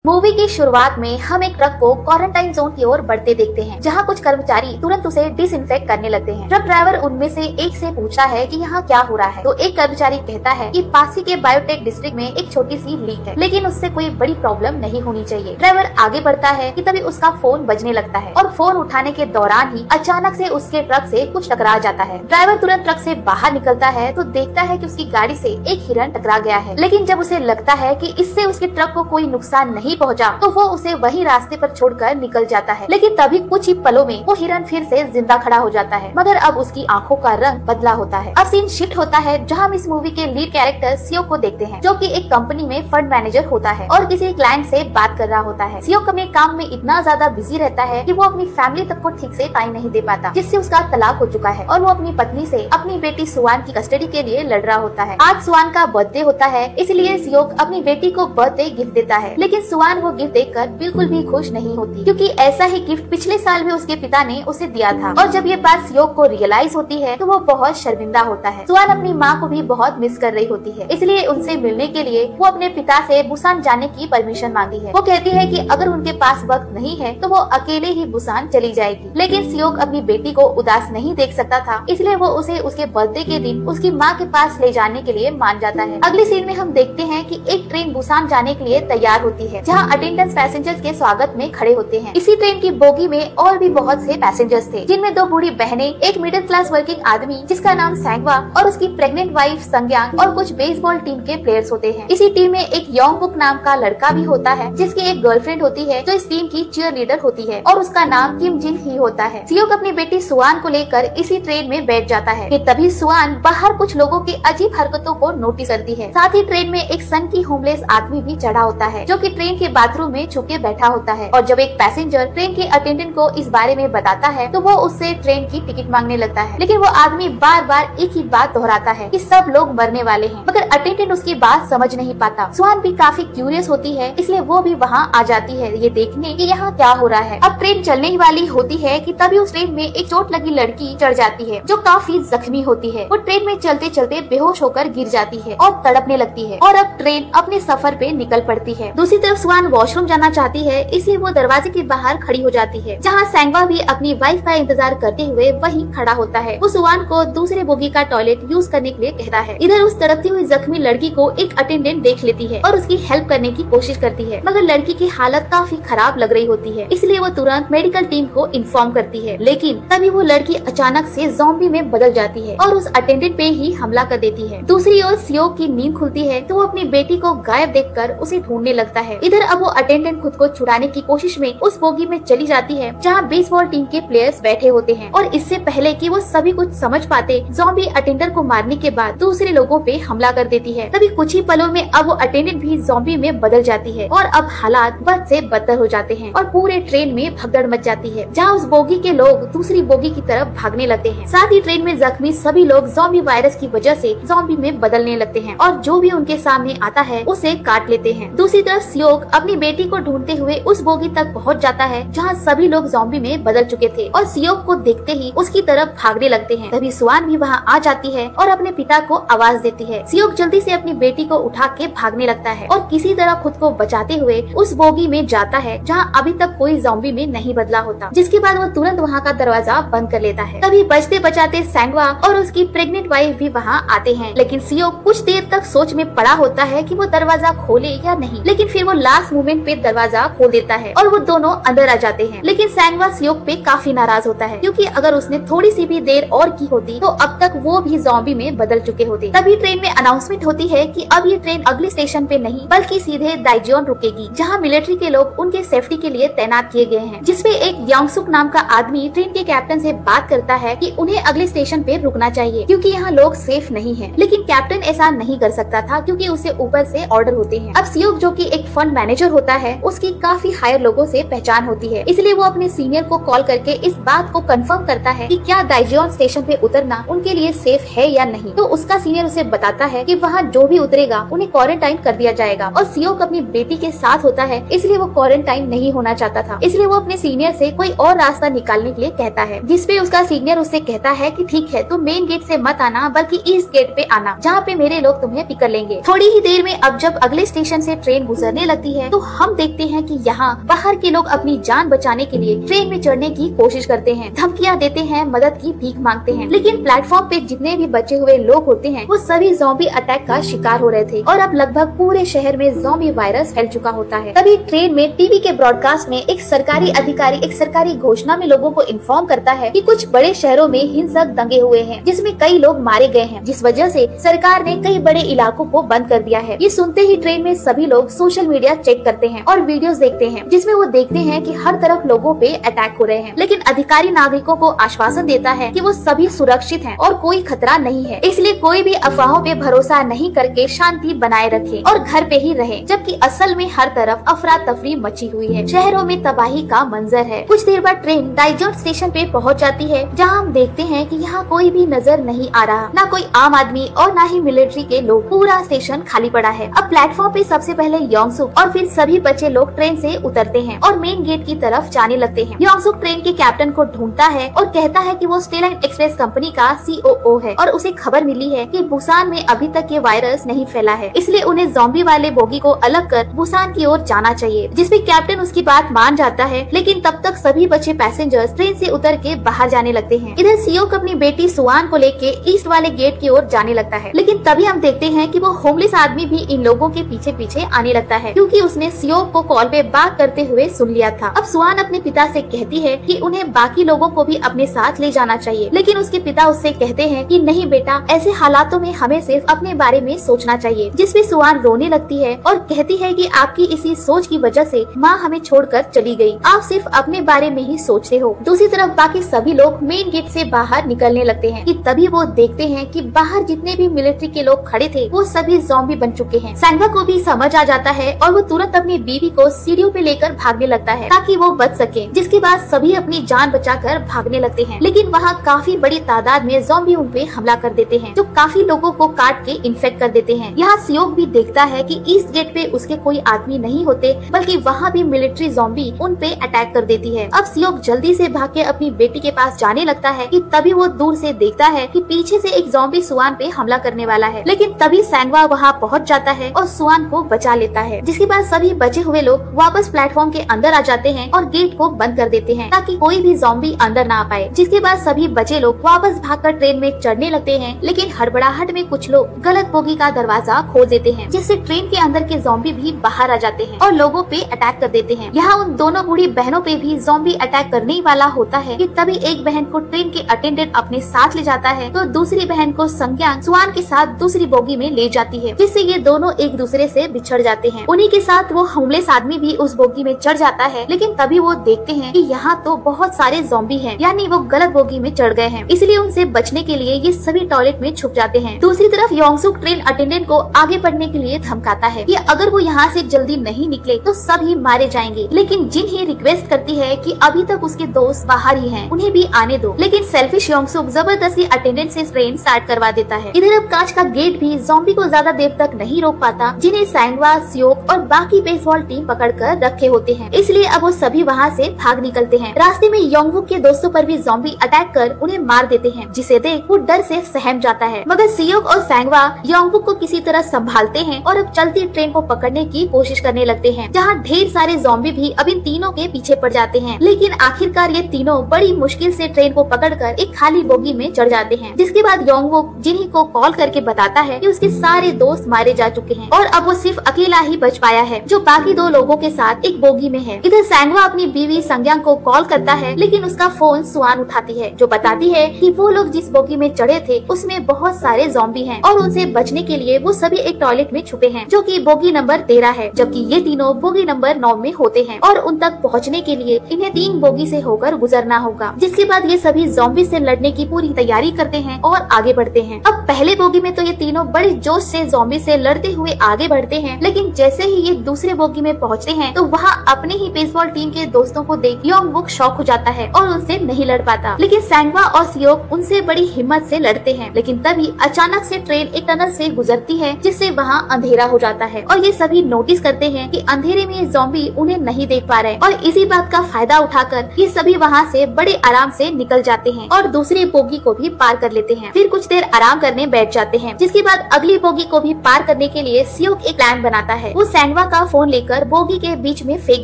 Movie की शुरुआत में हम एक ट्रक को क्वारंटाइन जोन की ओर बढ़ते देखते हैं, जहां कुछ कर्मचारी तुरंत उसे डिसइंफेक्ट करने लगते हैं। ट्रक ड्राइवर उनमें से एक से पूछता है कि यहाँ क्या हो रहा है, तो एक कर्मचारी कहता है कि पासी के बायोटेक डिस्ट्रिक्ट में एक छोटी सी लीक है, लेकिन उससे कोई बड़ी प्रॉब्लम नहीं होनी चाहिए। ड्राइवर आगे बढ़ता है कि तभी उसका फोन बजने लगता है और फोन उठाने के दौरान ही अचानक से उसके ट्रक से कुछ टकरा जाता है। ड्राइवर तुरंत ट्रक से बाहर निकलता है तो देखता है कि उसकी गाड़ी से एक हिरन टकरा गया है, लेकिन जब उसे लगता है कि इससे उसके ट्रक को कोई नुकसान नहीं पहुँचा तो वो उसे वही रास्ते पर छोड़कर निकल जाता है। लेकिन तभी कुछ ही पलों में वो हिरन फिर से जिंदा खड़ा हो जाता है, मगर अब उसकी आंखों का रंग बदला होता है। अब सीन शिफ्ट होता है जहां हम इस मूवी के लीड कैरेक्टर सियोक को देखते हैं, जो कि एक कंपनी में फंड मैनेजर होता है और किसी क्लाइंट से बात कर रहा होता है। सियोक अपने काम में इतना ज्यादा बिजी रहता है कि वो अपनी फैमिली तक को ठीक से टाइम नहीं दे पाता, जिससे उसका तलाक हो चुका है और वो अपनी पत्नी से अपनी बेटी सुवान की कस्टडी के लिए लड़ रहा होता है। आज सुवान का बर्थडे होता है, इसलिए सियोक अपनी बेटी को बर्थडे गिफ्ट देता है, लेकिन सुवान वो गिफ्ट देखकर बिल्कुल भी खुश नहीं होती, क्योंकि ऐसा ही गिफ्ट पिछले साल भी उसके पिता ने उसे दिया था। और जब ये बात सियोक को रियलाइज होती है तो वो बहुत शर्मिंदा होता है। सुवान अपनी माँ को भी बहुत मिस कर रही होती है, इसलिए उनसे मिलने के लिए वो अपने पिता से बुसान जाने की परमिशन मांगी है। वो कहती है कि अगर उनके पास वक्त नहीं है तो वो अकेले ही बुसान चली जाएगी, लेकिन सियोक अपनी बेटी को उदास नहीं देख सकता था, इसलिए वो उसे उसके बर्थडे के दिन उसकी माँ के पास ले जाने के लिए मान जाता है। अगली सीन में हम देखते हैं कि एक ट्रेन बुसान जाने के लिए तैयार होती है, जहाँ अटेंडेंस पैसेंजर्स के स्वागत में खड़े होते हैं। इसी ट्रेन की बोगी में और भी बहुत से पैसेंजर्स थे, जिनमें दो बूढ़ी बहनें, एक मिडिल क्लास वर्किंग आदमी जिसका नाम सैंगवा और उसकी प्रेग्नेंट वाइफ संज्ञांग और कुछ बेसबॉल टीम के प्लेयर्स होते हैं। इसी टीम में एक योंगबुक नाम का लड़का भी होता है, जिसकी एक गर्लफ्रेंड होती है जो इस टीम की चीयर लीडर होती है और उसका नाम किम जिन ही होता है। सियोक अपनी बेटी सुवान को लेकर इसी ट्रेन में बैठ जाता है कि तभी सुवान बाहर कुछ लोगों की अजीब हरकतों को नोटिस करती है। साथ ही ट्रेन में एक सन की होमलेस आदमी भी चढ़ा होता है, जो कि ट्रेन के बाथरूम में छुपके बैठा होता है। और जब एक पैसेंजर ट्रेन के अटेंडेंट को इस बारे में बताता है तो वो उससे ट्रेन की टिकट मांगने लगता है, लेकिन वो आदमी बार बार एक ही बात दोहराता है कि सब लोग मरने वाले हैं, मगर अटेंडेंट उसकी बात समझ नहीं पाता। सुवान भी काफी क्यूरियस होती है, इसलिए वो भी वहाँ आ जाती है ये देखने कि यहाँ क्या हो रहा है। अब ट्रेन चलने ही वाली होती है कि तभी उस ट्रेन में एक चोट लगी लड़की चढ़ जाती है, जो काफी जख्मी होती है। वो ट्रेन में चलते चलते बेहोश होकर गिर जाती है और तड़पने लगती है और अब ट्रेन अपने सफर पे निकल पड़ती है। दूसरी तरफ सुवान वॉशरूम जाना चाहती है, इसलिए वो दरवाजे के बाहर खड़ी हो जाती है, जहाँ सैंगवा भी अपनी वाइफ का इंतजार करते हुए वहीं खड़ा होता है। वो सुवान को दूसरे बोगी का टॉयलेट यूज करने के लिए कहता है। इधर उस तड़पती हुई जख्मी लड़की को एक अटेंडेंट देख लेती है और उसकी हेल्प करने की कोशिश करती है, मगर लड़की की हालत काफी खराब लग रही होती है, इसलिए वो तुरंत मेडिकल टीम को इन्फॉर्म करती है। लेकिन तभी वो लड़की अचानक से ज़ॉम्बी में बदल जाती है और उस अटेंडेंट पे ही हमला कर देती है। दूसरी ओर सियोक की नींद खुलती है तो वो अपनी बेटी को गायब देखकर उसे ढूंढने लगता है। इधर अब वो अटेंडेंट खुद को छुड़ाने की कोशिश में उस बोगी में चली जाती है, जहाँ बेसबॉल टीम के प्लेयर्स बैठे होते हैं और इससे पहले कि वो सभी कुछ समझ पाते, ज़ॉम्बी अटेंडर को मारने के बाद दूसरे लोगों पे हमला कर देती है। तभी कुछ ही पलों में अब वो अटेंडेंट भी ज़ॉम्बी में बदल जाती है और अब हालात बद से बदतर हो जाते हैं और पूरे ट्रेन में भगदड़ मच जाती है, जहाँ उस बोगी के लोग दूसरी बोगी की तरफ भागने लगते हैं। साथ ही ट्रेन में जख्मी सभी लोग ज़ॉम्बी वायरस की वजह से ज़ॉम्बी में बदलने लगते हैं और जो भी उनके सामने आता है उसे काट लेते हैं। दूसरी तरफ सियोक अपनी बेटी को ढूंढते हुए उस बोगी तक पहुँच जाता है, जहाँ सभी लोग ज़ॉम्बी में बदल चुके थे और सियोक को देखते ही उसकी तरफ भागने लगते हैं। तभी सुवान भी वहाँ आ जाती है और अपने पिता को आवाज देती है। सियोक जल्दी से अपनी बेटी को उठा के भागने लगता है और किसी तरह खुद को बचाते हुए उस बोगी में जाता है, जहाँ अभी तक कोई ज़ॉम्बी में नहीं बदला होता, जिसके बाद वो तुरंत वहाँ का दरवाजा बंद कर लेता है। तभी बचते बचाते सैंगवा और उसकी प्रेग्नेंट वाइफ भी वहाँ आते हैं, लेकिन सियोक कुछ देर तक सोच में पड़ा होता है कि वो दरवाजा खोले या नहीं, लेकिन फिर वो लास्ट मोमेंट पे दरवाजा खोल देता है और वो दोनों अंदर आ जाते हैं। लेकिन सैंगवा सियोक पे काफी नाराज होता है, क्योंकि अगर उसने थोड़ी सी भी देर और की होती तो अब तक वो भी ज़ॉम्बी में बदल चुके होते। तभी ट्रेन में अनाउंसमेंट होती है कि अब ये ट्रेन अगले स्टेशन पे नहीं बल्कि सीधे दाइजियोन रुकेगी, जहाँ मिलिट्री के लोग उनके सेफ्टी के लिए तैनात किए गए हैं। जिसपे एक योंगसुक नाम का आदमी ट्रेन के कैप्टन से बात करता है कि उन्हें अगले स्टेशन पे रुकना चाहिए, क्योंकि यहाँ लोग सेफ नहीं है। लेकिन कैप्टन ऐसा नहीं कर सकता था, क्योंकि उसे ऊपर से ऑर्डर होते हैं। अब सियोक, जो कि एक फंड मैनेजर होता है, उसकी काफी हायर लोगों से पहचान होती है, इसलिए वो अपने सीनियर को कॉल करके इस बात को कंफर्म करता है कि क्या दाइजियोन स्टेशन पे उतरना उनके लिए सेफ है या नहीं। तो उसका सीनियर उसे बताता है कि वहाँ जो भी उतरेगा उन्हें क्वारंटाइन कर दिया जाएगा। और सियोक अपनी बेटी के साथ होता है, इसलिए वो क्वारंटाइन नहीं होना चाहता था, इसलिए वो अपने सीनियर से कोई और रास्ता निकालने के लिए कहता है, जिसपे उसका सीनियर उससे कहता है कि ठीक है, तुम मेन गेट से मत आना बल्कि ईस्ट गेट पे आना, जहाँ पे मेरे लोग तुम्हें पिक कर लेंगे। थोड़ी ही देर में अब जब अगले स्टेशन से ट्रेन गुजरने लगती करती है तो हम देखते हैं कि यहाँ बाहर के लोग अपनी जान बचाने के लिए ट्रेन में चढ़ने की कोशिश करते हैं, धमकियाँ देते हैं, मदद की भीख मांगते हैं। लेकिन प्लेटफॉर्म पे जितने भी बचे हुए लोग होते हैं वो सभी ज़ॉम्बी अटैक का शिकार हो रहे थे और अब लगभग पूरे शहर में ज़ॉम्बी वायरस फैल चुका होता है। तभी ट्रेन में टीवी के ब्रॉडकास्ट में एक सरकारी अधिकारी एक सरकारी घोषणा में लोगों को इन्फॉर्म करता है कि कुछ बड़े शहरों में हिंसक दंगे हुए हैं जिसमें कई लोग मारे गए हैं, जिस वजह से सरकार ने कई बड़े इलाकों को बंद कर दिया है। ये सुनते ही ट्रेन में सभी लोग सोशल मीडिया चेक करते हैं और वीडियोस देखते हैं जिसमें वो देखते हैं कि हर तरफ लोगों पे अटैक हो रहे हैं। लेकिन अधिकारी नागरिकों को आश्वासन देता है कि वो सभी सुरक्षित हैं और कोई खतरा नहीं है, इसलिए कोई भी अफवाहों पे भरोसा नहीं करके शांति बनाए रखे और घर पे ही रहे। जबकि असल में हर तरफ अफरा तफरी मची हुई है, शहरों में तबाही का मंजर है। कुछ देर बाद ट्रेन डाइजोन स्टेशन पे पहुंच जाती है जहां हम देखते हैं कि यहाँ कोई भी नजर नहीं आ रहा, ना कोई आम आदमी और ना ही मिलिट्री के लोग। पूरा स्टेशन खाली पड़ा है। अब प्लेटफॉर्म पे सबसे पहले योंगसुक और फिर सभी बचे लोग ट्रेन से उतरते हैं और मेन गेट की तरफ जाने लगते हैं। योंगसुक ट्रेन के कैप्टन को ढूंढता है और कहता है कि वो स्टेलाइन एक्सप्रेस कंपनी का COO है और उसे खबर मिली है कि बुसान में अभी तक ये वायरस नहीं फैला है, इसलिए उन्हें ज़ॉम्बी वाले बोगी को अलग कर बुसान की ओर जाना चाहिए। जिसपे कैप्टन उसकी बात मान जाता है, लेकिन तब तक सभी बचे पैसेंजर्स ट्रेन से उतर के बाहर जाने लगते हैं। इधर सियोक अपनी बेटी सुआन को लेके ईस्ट वाले गेट की ओर जाने लगता है, लेकिन तभी हम देखते हैं कि वो होमलेस आदमी भी इन लोगों के पीछे पीछे आने लगता है क्योंकि उसने सियोक को कॉल पे बात करते हुए सुन लिया था। अब सुआन अपने पिता से कहती है कि उन्हें बाकी लोगों को भी अपने साथ ले जाना चाहिए, लेकिन उसके पिता उससे कहते हैं कि नहीं बेटा, ऐसे हालातों में हमें सिर्फ अपने बारे में सोचना चाहिए। जिसपे सुआन रोने लगती है और कहती है कि आपकी इसी सोच की वजह से माँ हमें छोड़कर चली गई, आप सिर्फ अपने बारे में ही सोचते हो। दूसरी तरफ बाकी सभी लोग मेन गेट से बाहर निकलने लगते हैं कि तभी वो देखते हैं कि बाहर जितने भी मिलिट्री के लोग खड़े थे वो सभी ज़ॉम्बी बन चुके हैं। सैंगवा को भी समझ आ जाता है और वो तुरंत अपनी बीवी को सीढ़ियों पे लेकर भागने लगता है ताकि वो बच सके। जिसके बाद सभी अपनी जान बचाकर भागने लगते हैं, लेकिन वहाँ काफी बड़ी तादाद में ज़ॉम्बी उन पे हमला कर देते हैं जो काफी लोगों को काट के इन्फेक्ट कर देते हैं। यहाँ सियोक भी देखता है कि ईस्ट गेट पे उसके कोई आदमी नहीं होते, बल्कि वहाँ भी मिलिट्री ज़ॉम्बी उन पे अटैक कर देती है। अब सियोक जल्दी से भाग के अपनी बेटी के पास जाने लगता है कि तभी वो दूर से देखता है कि पीछे से एक ज़ॉम्बी सुआन पे हमला करने वाला है, लेकिन तभी सैंगवा वहाँ पहुँच जाता है और सुआन को बचा लेता है। जिसके बाद सभी बचे हुए लोग वापस प्लेटफॉर्म के अंदर आ जाते हैं और गेट को बंद कर देते हैं ताकि कोई भी ज़ॉम्बी अंदर ना आ पाए। जिसके बाद सभी बचे लोग वापस भागकर ट्रेन में चढ़ने लगते हैं, लेकिन हड़बड़ाहट में कुछ लोग गलत बोगी का दरवाजा खोल देते हैं, जिससे ट्रेन के अंदर के ज़ॉम्बी भी बाहर आ जाते हैं और लोगों पे अटैक कर देते हैं। यहाँ उन दोनों बूढ़ी बहनों पे भी ज़ॉम्बी अटैक करने ही वाला होता है कि तभी एक बहन को ट्रेन के अटेंडेंट अपने साथ ले जाता है तो दूसरी बहन को संज्ञान सुआन के साथ दूसरी बोगी में ले जाती है, जिससे ये दोनों एक दूसरे से बिछड़ जाते हैं। उन्हीं के साथ वो होमलेस आदमी भी उस बोगी में चढ़ जाता है, लेकिन तभी वो देखते हैं कि यहाँ तो बहुत सारे ज़ॉम्बी हैं, यानी वो गलत बोगी में चढ़ गए हैं, इसलिए उनसे बचने के लिए ये सभी टॉयलेट में छुप जाते हैं। दूसरी तरफ योंगसुक ट्रेन अटेंडेंट को आगे बढ़ने के लिए धमकाता है कि अगर वो यहाँ से जल्दी नहीं निकले तो सभी मारे जाएंगे, लेकिन जिन ही रिक्वेस्ट करती है कि अभी तक उसके दोस्त बाहर ही हैं, उन्हें भी आने दो। लेकिन सेल्फिश योंगसुक जबरदस्ती अटेंडेंट से ट्रेन स्टार्ट करवा देता है। इधर अब कांच का गेट भी ज़ॉम्बी को ज्यादा देर तक नहीं रोक पाता, जिन्हें सैंगवा, सियोक और बाकी बेसबॉल टीम पकड़ कर रखे होते हैं, इसलिए अब वो सभी वहाँ से भाग निकलते हैं। रास्ते में योंगवुक के दोस्तों पर भी ज़ॉम्बी अटैक कर उन्हें मार देते हैं, जिसे देख वो डर से सहम जाता है। मगर सियोक और सैंगवा योंगवुक को किसी तरह संभालते हैं और अब चलती ट्रेन को पकड़ने की कोशिश करने लगते हैं, जहाँ ढेर सारे ज़ॉम्बी भी अब इन तीनों के पीछे पड़ जाते हैं। लेकिन आखिरकार ये तीनों बड़ी मुश्किल से ट्रेन को पकड़कर एक खाली बोगी में चढ़ जाते हैं। जिसके बाद योंगवुक जिन्ही को कॉल करके बताता है कि उसके सारे दोस्त मारे जा चुके हैं और अब वो सिर्फ अकेला ही बच पाया है, जो बाकी दो लोगों के साथ एक बोगी में है। इधर सैंगवा अपनी बीवी संज्ञान को कॉल करता है, लेकिन उसका फोन सुआन उठाती है, जो बताती है कि वो लोग जिस बोगी में चढ़े थे उसमें बहुत सारे ज़ॉम्बी हैं और उनसे बचने के लिए वो सभी एक टॉयलेट में छुपे हैं, जो कि बोगी नंबर 13 है, जबकि ये तीनों बोगी नंबर 9 में होते हैं और उन तक पहुँचने के लिए इन्हें 3 बोगी से होकर गुजरना होगा। जिसके बाद ये सभी ज़ॉम्बी से लड़ने की पूरी तैयारी करते हैं और आगे बढ़ते हैं। अब पहले बोगी में तो ये तीनों बड़े जोश से ज़ॉम्बी से लड़ते हुए आगे बढ़ते हैं, लेकिन जैसे ही ये दूसरे बोगी में पहुँचते हैं तो वहाँ अपने ही बेसबॉल टीम के दोस्तों को देख योंगवुक शॉक हो जाता है और उनसे नहीं लड़ पाता। लेकिन सैंगवा और सियोक उनसे बड़ी हिम्मत से लड़ते हैं, लेकिन तभी अचानक से ट्रेन एक टनल से गुजरती है, जिससे वहाँ अंधेरा हो जाता है और ये सभी नोटिस करते हैं कि अंधेरे में ये ज़ॉम्बी उन्हें नहीं देख पा रहे और इसी बात का फायदा उठाकर ये सभी वहाँ से बड़े आराम से निकल जाते हैं और दूसरी बोगी को भी पार कर लेते हैं। फिर कुछ देर आराम करने बैठ जाते हैं, जिसके बाद अगली बोगी को भी पार करने के लिए सियोक एक प्लान बनाता है। वो सैंगवा सैंगवा का फोन लेकर बोगी के बीच में फेंक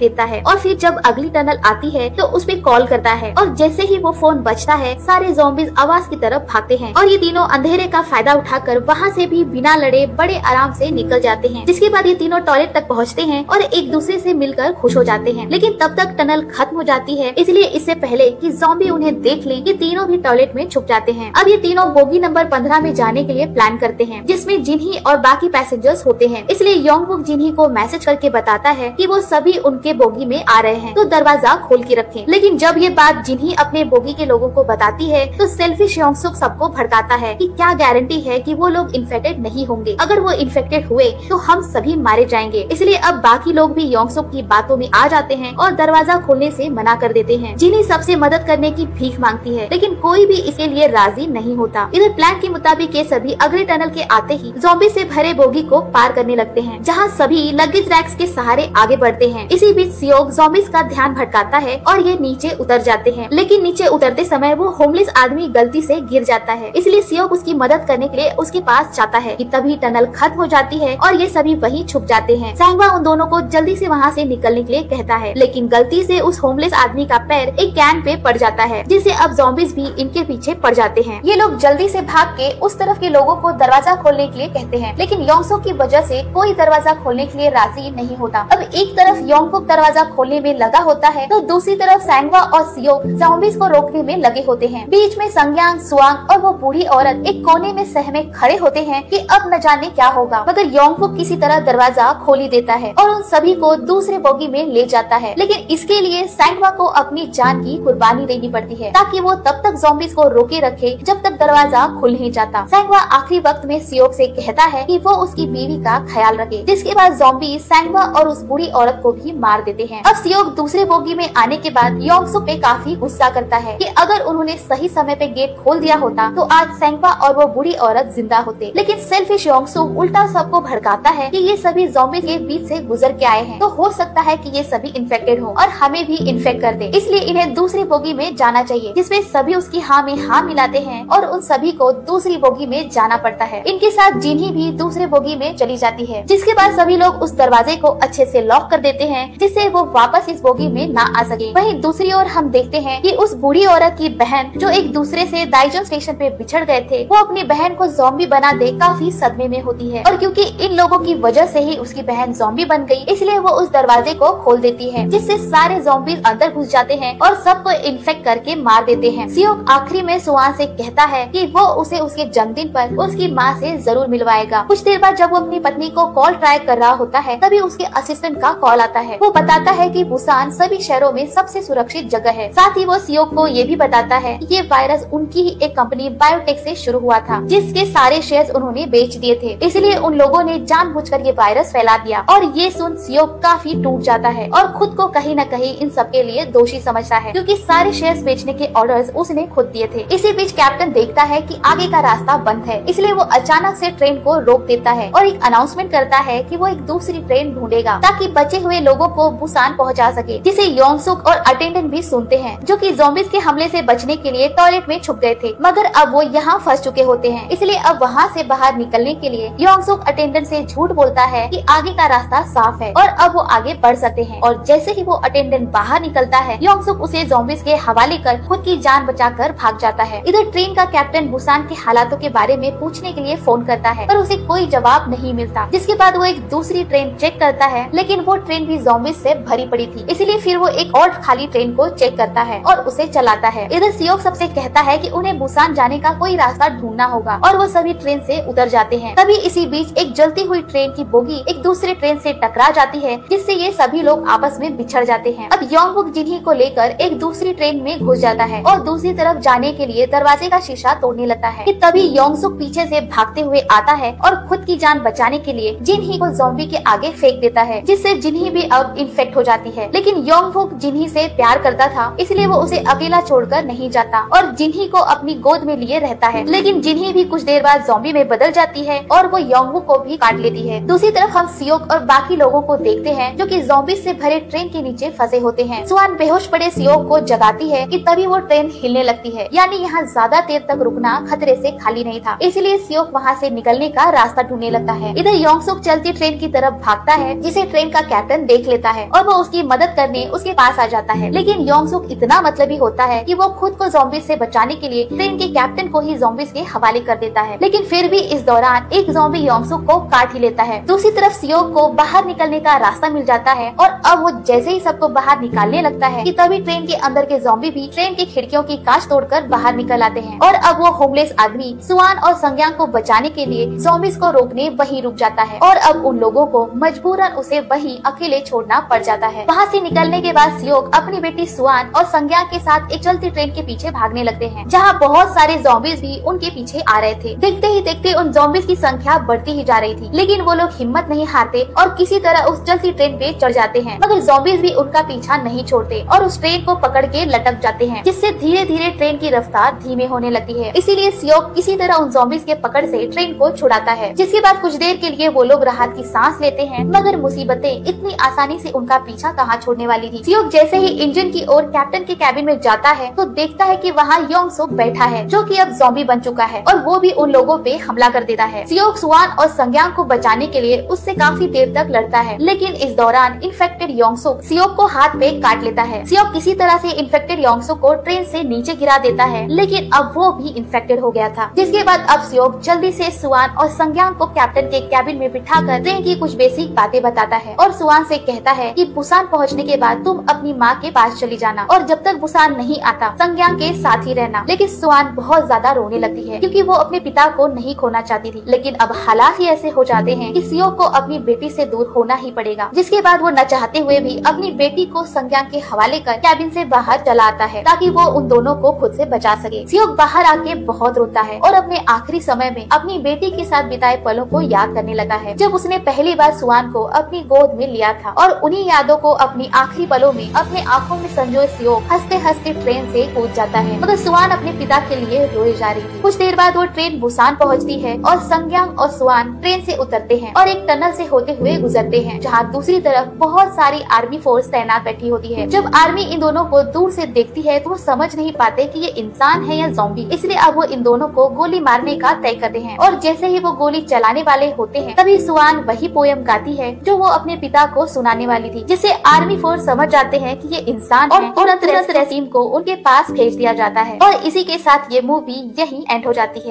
देता है और फिर जब अगली टनल आती है तो उस पे कॉल करता है और जैसे ही वो फोन बजता है सारे ज़ॉम्बीज आवाज की तरफ भागते हैं और ये तीनों अंधेरे का फायदा उठाकर वहाँ से भी बिना लड़े बड़े आराम से निकल जाते हैं। जिसके बाद ये तीनों टॉयलेट तक पहुँचते हैं और एक दूसरे से मिलकर खुश हो जाते हैं। लेकिन तब तक टनल खत्म हो जाती है, इसलिए इससे पहले कि ज़ॉम्बी उन्हें देख लें, ये तीनों भी टॉयलेट में छुप जाते हैं। अब ये तीनों बोगी नंबर 15 में जाने के लिए प्लान करते हैं, जिसमें जिन्ही और बाकी पैसेंजर्स होते हैं। इसलिए योंगबुक जिन्ही को मैसेज करके बताता है कि वो सभी उनके बोगी में आ रहे हैं, तो दरवाजा खोल के रखें। लेकिन जब ये बात जिन्ही अपने बोगी के लोगों को बताती है तो सेल्फिश योंगसुक सबको भड़काता है कि क्या गारंटी है कि वो लोग इन्फेक्टेड नहीं होंगे। अगर वो इन्फेक्टेड हुए तो हम सभी मारे जाएंगे। इसलिए अब बाकी लोग भी योंगसुक की बातों में आ जाते हैं और दरवाजा खोलने से मना कर देते हैं। जिन्ही सबसे मदद करने की भीख मांगती है, लेकिन कोई भी इसके लिए राजी नहीं होता। इधर प्लान के मुताबिक ये सभी अगले टनल के आते ही ज़ॉम्बी से भरे बोगी को पार करने लगते हैं, जहाँ सभी लगेज रैक्स के सहारे आगे बढ़ते हैं। इसी बीच सियोग ज़ॉम्बीज का ध्यान भटकाता है और ये नीचे उतर जाते हैं, लेकिन नीचे उतरते समय वो होमलेस आदमी गलती से गिर जाता है। इसलिए सियोग उसकी मदद करने के लिए उसके पास जाता है कि तभी टनल खत्म हो जाती है और ये सभी वहीं छुप जाते हैं। सैंगवा उन दोनों को जल्दी से वहाँ से निकलने के लिए कहता है, लेकिन गलती से उस होमलेस आदमी का पैर एक कैन पे पड़ जाता है, जिससे अब ज़ॉम्बीज भी इनके पीछे पड़ जाते हैं। ये लोग जल्दी से भाग के उस तरफ के लोगों को दरवाजा खोलने के लिए कहते हैं, लेकिन योंगसुक की वजह से कोई दरवाजा खोलने के लिए राजी नहीं होता। अब एक तरफ योंगबुक दरवाजा खोलने में लगा होता है तो दूसरी तरफ सैंगवा और सियोग ज़ॉम्बीज को रोकने में लगे होते हैं। बीच में संग्यांग, सुआंग और वो बूढ़ी औरत एक कोने में सहमे खड़े होते हैं कि अब न जाने क्या होगा, मगर योंगबुक किसी तरह दरवाजा खोल ही देता है और उन सभी को दूसरे बोगी में ले जाता है। लेकिन इसके लिए सैंगवा को अपनी जान की कुर्बानी देनी पड़ती है ताकि वो तब तक ज़ॉम्बीज को रोके रखे जब तक दरवाजा खुल नहीं जाता। सैंगवा आखिरी वक्त में सियोग से कहता है कि वो उसकी बीवी का ख्याल रखे। जिसके बाद ज़ॉम्बी सैंगवा और उस बूढ़ी औरत को भी मार देते हैं। अब सियोग दूसरे बोगी में आने के बाद योंगसुक पे काफी गुस्सा करता है कि अगर उन्होंने सही समय पे गेट खोल दिया होता तो आज सैंगवा और वो बूढ़ी औरत जिंदा होते। लेकिन सेल्फिश योंगसुक उल्टा सबको भड़काता है कि ये सभी ज़ॉम्बीज के बीच से गुजर के आए हैं, तो हो सकता है कि ये सभी इन्फेक्टेड हो और हमें भी इन्फेक्ट कर दे, इसलिए इन्हें दूसरी बोगी में जाना चाहिए। जिसमें सभी उसकी हाँ में हाँ मिलाते हैं और उन सभी को दूसरी बोगी में जाना पड़ता है। इनके साथ जिन्ही भी दूसरे बोगी में चली जाती है। जिसके बाद सभी लोग उस दरवाजे को अच्छे से लॉक कर देते हैं, जिससे वो वापस इस बोगी में ना आ सके। वहीं दूसरी ओर हम देखते हैं कि उस बूढ़ी औरत की बहन जो एक दूसरे से दाइजोन स्टेशन पे बिछड़ गए थे, वो अपनी बहन को ज़ॉम्बी बना दे काफी सदमे में होती है और क्योंकि इन लोगों की वजह से ही उसकी बहन ज़ॉम्बी बन गई, इसलिए वो उस दरवाजे को खोल देती है, जिससे सारे ज़ॉम्बीज अंदर घुस जाते हैं और सबको इन्फेक्ट करके मार देते हैं। सियोग आखिरी में सुआन से कहता है कि वो उसे उसके जन्मदिन पर उसकी माँ से जरूर मिलवाएगा। कुछ देर बाद जब वो अपनी पत्नी को कॉल ट्राई कर रहा होता है, तभी उसके असिस्टेंट का कॉल आता है। वो बताता है कि बुसान सभी शहरों में सबसे सुरक्षित जगह है। साथ ही वो सियोग को ये भी बताता है कि ये वायरस उनकी ही एक कंपनी बायोटेक से शुरू हुआ था, जिसके सारे शेयर्स उन्होंने बेच दिए थे, इसलिए उन लोगों ने जानबूझकर ये वायरस फैला दिया। और ये सुन सियोग काफी टूट जाता है और खुद को कहीं न कहीं इन सब के लिए दोषी समझता है, क्योंकि सारे शेयर्स बेचने के ऑर्डर्स उसने खुद दिए थे। इसी बीच कैप्टन देखता है कि आगे का रास्ता बंद है, इसलिए वो अचानक से ट्रेन को रोक देता है और एक अनाउंसमेंट करता है कि वो एक दूसरी ट्रेन ढूंढेगा ताकि बचे हुए लोगों को बुसान पहुंचा सके, जिसे योंगसुक और अटेंडेंट भी सुनते हैं, जो कि ज़ॉम्बीज के हमले से बचने के लिए टॉयलेट में छुप गए थे, मगर अब वो यहाँ फंस चुके होते हैं। इसलिए अब वहाँ से बाहर निकलने के लिए योंगसुक अटेंडेंट से झूठ बोलता है कि आगे का रास्ता साफ है और अब वो आगे बढ़ सकते हैं। और जैसे ही वो अटेंडेंट बाहर निकलता है, योंगसुक उसे ज़ॉम्बीज के हवाले कर खुद की जान बचाकर भाग जाता है। इधर ट्रेन का कैप्टन बुसान के हालातों के बारे में पूछने के लिए फोन करता है, पर उसे कोई जवाब नहीं मिलता। जिसके बाद वो एक दूसरी ट्रेन चेक करता है, लेकिन वो ट्रेन भी ज़ॉम्बीज से भरी पड़ी थी, इसलिए फिर वो एक और खाली ट्रेन को चेक करता है और उसे चलाता है। इधर सियोग सबसे कहता है कि उन्हें बुसान जाने का कोई रास्ता ढूंढना होगा और वो सभी ट्रेन से उतर जाते हैं। तभी इसी बीच एक जलती हुई ट्रेन की बोगी एक दूसरे ट्रेन से टकरा जाती है, जिससे ये सभी लोग आपस में बिछड़ जाते हैं। अब योंगबुक जिन्ही को लेकर एक दूसरी ट्रेन में घुस जाता है और दूसरी तरफ जाने के लिए दरवाजे का शीशा तोड़ने लगता है कि तभी योंगसुक पीछे से भागते हुए आता है और खुद की जान बचाने के लिए जिन्ही को ज़ॉम्बी के आगे फेंक देता है, जिससे जिन्ही भी अब इन्फेक्ट हो जाती है। लेकिन योंगबुक जिन्ही से प्यार करता था, इसलिए वो उसे अकेला छोड़कर नहीं जाता और जिन्ही को अपनी गोद में लिए रहता है। लेकिन जिन्ही भी कुछ देर बाद ज़ॉम्बी में बदल जाती है और वो योंगबुक को भी काट लेती है। दूसरी तरफ हम सियोग और बाकी लोगों को देखते हैं जो कि ज़ॉम्बीज से भरे ट्रेन के नीचे फंसे होते हैं। सुआन बेहोश पड़े सियोग को जगाती है कि तभी वो ट्रेन हिलने लगती है, यानी यहाँ ज्यादा देर तक रुकना खतरे से खाली नहीं था, इसलिए सियोग वहाँ से निकलने का रास्ता ढूंढने लगता है। इधर योंगसुक चलती ट्रेन की तरफ भागता है जिसे ट्रेन का कैप्टन देख लेता है और वो उसकी मदद करने उसके पास आ जाता है। लेकिन योंगसुक इतना मतलबी होता है कि वो खुद को ज़ॉम्बीज से बचाने के लिए ट्रेन के कैप्टन को ही ज़ॉम्बीज के हवाले कर देता है। लेकिन फिर भी इस दौरान एक ज़ॉम्बी योंगसुक को काट ही लेता है। दूसरी तरफ सियोक को बाहर निकलने का रास्ता मिल जाता है और अब वो जैसे ही सबको बाहर निकालने लगता है कि तभी ट्रेन के अंदर के ज़ॉम्बी भी ट्रेन की खिड़कियों की कांच तोड़कर बाहर निकल आते हैं और अब वो होमलेस आदमी सुआन और संज्ञांग को बचाने के लिए ज़ॉम्बीज को रोकने वहीं रुक जाता है और अब उन लोगों को मजबूरन उसे वहीं अकेले छोड़ना पड़ जाता है। वहाँ से निकलने के बाद सियोक अपनी बेटी सुआन और संज्ञांग के साथ एक चलती ट्रेन के पीछे भागने लगते हैं, जहाँ बहुत सारे ज़ॉम्बीज भी उनके पीछे आ रहे थे। देखते ही देखते उन ज़ॉम्बीज की संख्या बढ़ती ही जा रही थी, लेकिन वो लोग हिम्मत नहीं हारते और किसी तरह उस चलती ट्रेन पे चढ़ जाते हैं। मगर ज़ॉम्बीज भी उनका पीछा नहीं छोड़ते और उस ट्रेन को पकड़ के लटक जाते हैं, जिससे धीरे धीरे ट्रेन की रफ्तार धीमे होने लगती है। इसीलिए सियोक किसी तरह उन ज़ॉम्बीज के पकड़ से ट्रेन को छुड़ाता है, जिसके बाद कुछ देर के लिए वो लोग राहत की सांस लेते हैं। मगर मुसीबतें इतनी आसानी से उनका पीछा कहाँ छोड़ने वाली थी। सियोक जैसे ही इंजन की ओर कैप्टन के कैबिन में जाता है तो देखता है कि वहाँ योंगसुक बैठा है, जो कि अब ज़ॉम्बी बन चुका है और वो भी उन लोगों पे हमला कर देता है। सियोक सुआन और संज्ञांग को बचाने के लिए उससे काफी देर तक लड़ता है, लेकिन इस दौरान इन्फेक्टेड योंगसुक सियोक को हाथ पे काट लेता है। सियोक किसी तरह से इन्फेक्टेड योंगसुक को ट्रेन से नीचे गिरा देता है, लेकिन अब वो भी इन्फेक्टेड हो गया था। जिसके बाद अब सियोक जल्दी से सुआन और संज्ञांग को कैप्टन के कैबिन में बिठाकर ट्रेन की कुछ बेसिक बातें बताता है और सुआन से कहता है कि बुसान पहुंचने के बाद तुम अपनी माँ के पास चली जाना और जब तक बुसान नहीं आता संज्ञांग के साथ ही रहना। लेकिन सुआन बहुत ज्यादा रोने लगती है क्योंकि वो अपने पिता को नहीं खोना चाहती थी, लेकिन अब हालात ही ऐसे हो जाते हैं कि सियोक को अपनी बेटी से दूर होना ही पड़ेगा। जिसके बाद वो न चाहते हुए भी अपनी बेटी को संज्ञांग के हवाले कर कैबिन से बाहर चला आता है ताकि वो उन दोनों को खुद से बचा सके। सियोक बाहर आके बहुत रोता है और अपने आखिरी समय में अपनी बेटी के साथ बिताए पलों को याद करने लगा है, जब उसने पहली बार सुआन को अपनी गोद में लिया था। और उन्हीं यादों को अपनी आखिरी पलों में अपने आंखों में संजोए सियोक हंसते हंसते ट्रेन से कूद जाता है, मगर सुआन अपने पिता के लिए रोए जा रही थी। कुछ देर बाद वो ट्रेन बुसान पहुंचती है और संज्ञांग और सुआन ट्रेन से उतरते हैं और एक टनल से होते हुए गुजरते हैं, जहाँ दूसरी तरफ बहुत सारी आर्मी फोर्स तैनात बैठी होती है। जब आर्मी इन दोनों को दूर से देखती है तो वो समझ नहीं पाते कि ये इंसान है या ज़ॉम्बी, इसलिए अब वो इन दोनों को गोली मारने का तय करते हैं। और जैसे ही वो गोली चलाने वाले होते हैं तभी सुआन वही पोयम गाती है जो वो अपने पिता को सुनाने वाली थी, जिससे आर्मी फोर्स समझ जाते हैं कि ये इंसान है और तुरंत रसीम को उनके पास भेज दिया जाता है। और इसी के साथ ये मूवी यहीं एंड हो जाती है।